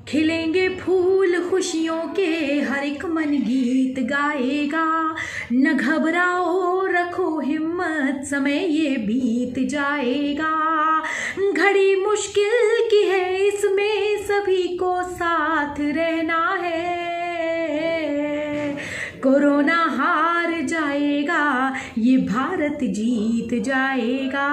खिलेंगे फूल खुशियों के, हर एक मन गीत गाएगा। न घबराओ रखो हिम्मत, समय ये बीत जाएगा। घड़ी मुश्किल की है, इसमें सभी को साथ रहना है। कोरोना हार जाएगा, ये भारत जीत जाएगा।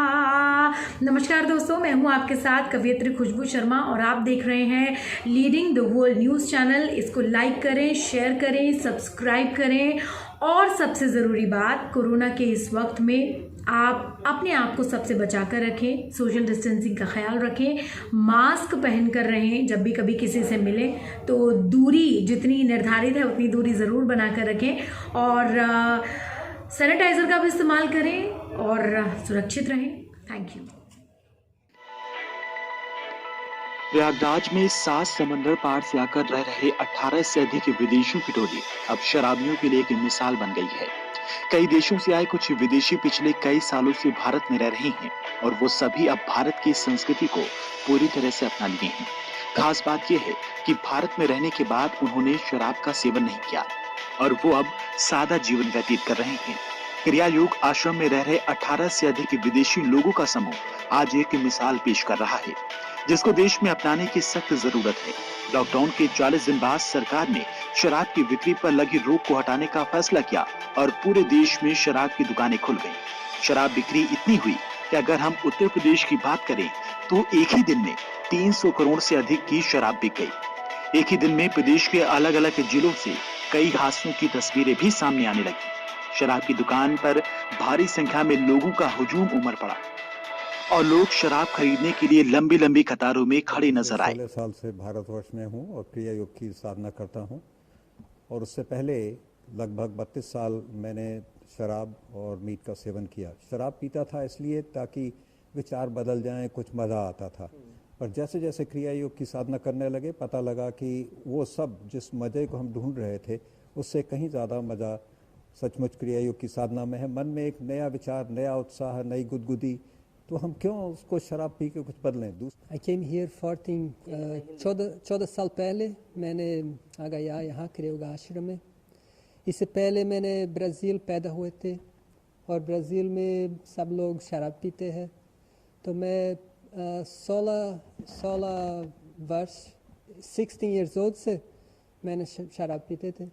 नमस्कार दोस्तों, मैं हूं आपके साथ कवियत्री खुशबू शर्मा और आप देख रहे हैं leading the world news channel. इसको लाइक करें, शेयर करें, सब्सक्राइब करें और सबसे ज़रूरी बात, कोरोना के इस वक्त में आप अपने आप को सबसे बचा कर रखें, सोशल डिस्टेंसिंग का ख्याल रखें, मास्क पहन कर रहें। जब भी कभी किसी से मिलें तो दूरी जितनी निर्धारित है उतनी दूरी ज़रूर बना कर रखें और सैनिटाइज़र का भी इस्तेमाल करें और सुरक्षित रहें। Thank you. प्रयागराज में 7 समंदर पार से आकर रह रहे 18 से अधिक विदेशियों की टोली अब शराबियों के लिए एक मिसाल बन गई है। कई देशों से आए कुछ विदेशी पिछले कई सालों से भारत में रह रहे हैं और वो सभी अब भारत की संस्कृति को पूरी तरह से अपना लिए हैं। खास बात यह है कि भारत में रहने के बाद उन्होंने शराब का सेवन नहीं किया और वो अब सादा जीवन व्यतीत कर रहे हैं। क्रिया योग आश्रम में रह रहे 18 से अधिक विदेशी लोगों का समूह आज एक मिसाल पेश कर रहा है, जिसको देश में अपनाने की सख्त जरूरत है। लॉकडाउन के 40 दिन बाद सरकार ने शराब की बिक्री पर लगी रोक को हटाने का फैसला किया और पूरे देश में शराब की दुकानें खुल गईं। शराब बिक्री इतनी हुई कि अगर हम उत्तर प्रदेश की बात करें तो एक ही दिन में 300 करोड़ से अधिक की शराब बिक गई। एक ही दिन में प्रदेश के अलग अलग जिलों से कई हादसों की तस्वीरें भी सामने आने लगी। शराब की दुकान पर भारी संख्या में लोगों का हुजूम उमड़ पड़ा और लोग शराब खरीदने के लिए लंबी लंबी कतारों में खड़े नजर आए। 16 साल से भारतवर्ष में हूँ और क्रिया योग की साधना करता हूँ और उससे पहले लगभग 32 साल मैंने शराब और मीट का सेवन किया। शराब पीता था इसलिए ताकि विचार बदल जाएं, कुछ मज़ा आता था। पर जैसे जैसे क्रिया योग की साधना करने लगे पता लगा कि वो सब जिस मज़े को हम ढूंढ रहे थे उससे कहीं ज़्यादा मज़ा सचमुच क्रिया योग की साधना में है। मन में एक नया विचार, नया उत्साह, नई गुदगुदी, तो हम क्यों उसको शराब पी के कुछ बदलें। I came here 14 साल पहले मैंने आ गया यहाँ क्रिया योग आश्रम में। इससे पहले मैंने ब्राज़ील पैदा हुए थे और ब्राज़ील में सब लोग शराब पीते हैं। तो मैं 16 वर्ष 16 इयर्स ओल्ड से मैंने शराब पीते थे,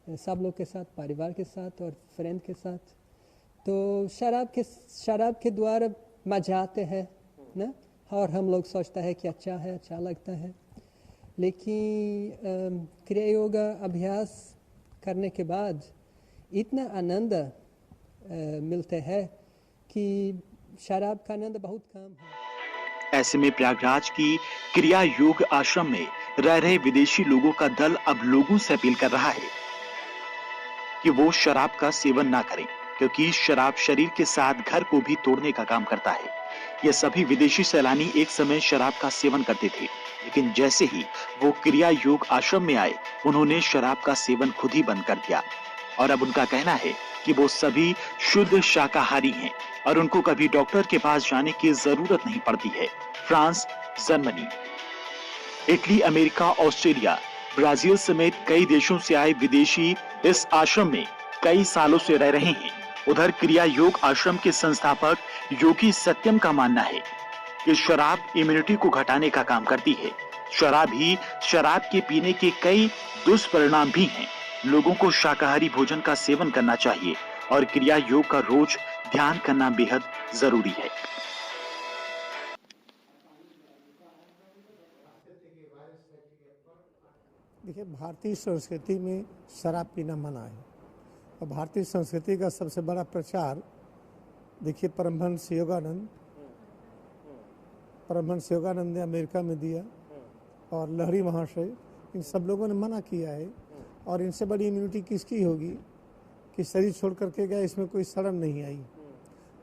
सब लोग के साथ, परिवार के साथ और फ्रेंड के साथ। तो शराब के द्वारा मजा आते हैं ना, और हम लोग सोचता है कि अच्छा है, अच्छा लगता है। लेकिन क्रिया योग अभ्यास करने के बाद इतना आनंद मिलता है कि शराब का आनंद बहुत कम है। ऐसे में प्रयागराज की क्रिया योग आश्रम में रह रहे विदेशी लोगों का दल अब लोगों से अपील कर रहा है कि वो शराब का सेवन ना करें, क्योंकि शराब शरीर के साथ घर को भी तोड़ने का काम करता है। ये सभी विदेशी सैलानी एक समय शराब का सेवन करते थे, लेकिन जैसे ही वो क्रिया योग आश्रम में आए उन्होंने शराब का सेवन खुद ही बंद कर दिया और अब उनका कहना है कि वो सभी शुद्ध शाकाहारी हैं और उनको कभी डॉक्टर के पास जाने की जरूरत नहीं पड़ती है। France, Germany, Italy, America, Australia, Brazil समेत कई देशों से आए विदेशी इस आश्रम में कई सालों से रह रहे हैं। उधर क्रिया योग आश्रम के संस्थापक योगी सत्यम का मानना है कि शराब इम्यूनिटी को घटाने का काम करती है। शराब के पीने के कई दुष्परिणाम भी हैं। लोगों को शाकाहारी भोजन का सेवन करना चाहिए और क्रिया योग का रोज ध्यान करना बेहद जरूरी है। देखिए, भारतीय संस्कृति में शराब पीना मना है और भारतीय संस्कृति का सबसे बड़ा प्रचार देखिए परमहंस योगानंद ने अमेरिका में दिया और लहरी महाशय, इन सब लोगों ने मना किया है। और इनसे बड़ी इम्यूनिटी किसकी होगी कि शरीर छोड़ करके गया, इसमें कोई सड़न नहीं आई।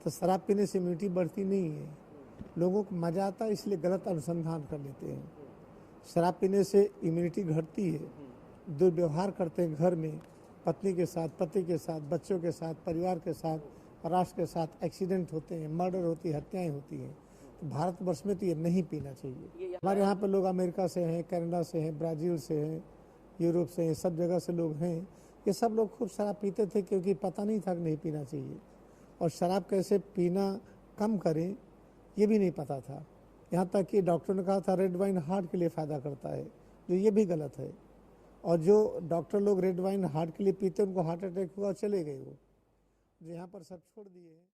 तो शराब पीने से इम्यूनिटी बढ़ती नहीं है। लोगों को मजा आता है इसलिए गलत अनुसंधान कर लेते हैं। शराब पीने से इम्यूनिटी घटती है। दुर्व्यवहार करते हैं घर में, पत्नी के साथ, पति के साथ, बच्चों के साथ, परिवार के साथ, राष्ट्र के साथ, एक्सीडेंट होते हैं, मर्डर होती है, हत्याएं होती हैं। भारतवर्ष में तो ये नहीं पीना चाहिए। हमारे यहाँ पे लोग अमेरिका से हैं, कनाडा से हैं, ब्राज़ील से हैं, यूरोप से हैं, सब जगह से लोग हैं। ये सब लोग खूब शराब पीते थे क्योंकि पता नहीं था कि नहीं पीना चाहिए, और शराब कैसे पीना कम करें ये भी नहीं पता था। यहाँ तक कि डॉक्टर ने कहा था रेड वाइन हार्ट के लिए फ़ायदा करता है, जो ये भी गलत है। और जो डॉक्टर लोग रेड वाइन हार्ट के लिए पीते उनको हार्ट अटैक हुआ, चले गए वो, जो यहाँ पर सब छोड़ दिए हैं।